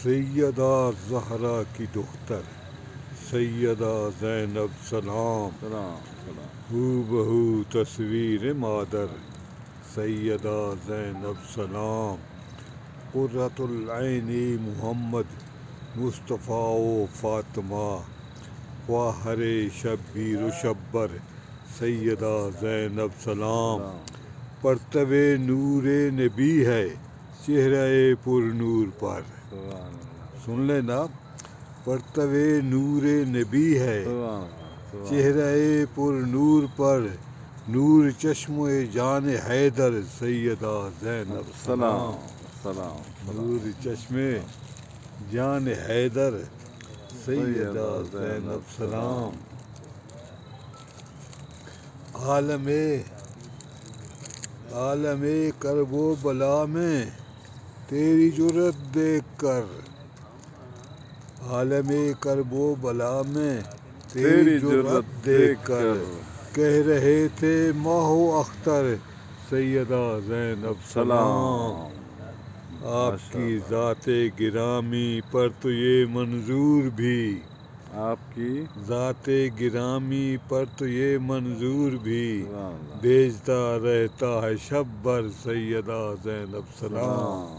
سیدہ زہرا کی دختر سیدہ زینب سلام، ہو بہو تصویر مادر سیدہ زینب سلام، قرۃ العین محمد مصطفیٰ و فاطمہ، خواہر شبیر و شبر سیدہ زینب سلام، پرتو نور نبی ہے چہرہ پر نور پر، سن لینا، پرتو نور نبی ہے چہرہ پر نور پر، نور چشم جان حیدر سیدہ زینب سلام، نور چشم جان حیدر سیدہ زینب سلام۔ عالم کرب و بلا میں تیری جرت دیکھ کر، عالم کرب و بلا میں تیری جرت دیکھ کر، کہہ رہے تھے ماہ و اختر سیدہ زینب سلام، آپ کی ذات گرامی پر تو یہ منظور بھی، آپ کی ذات گرامی پر تو یہ منظور بھی، بھیجتا رہتا ہے شب بھر سیدہ زینب سلام۔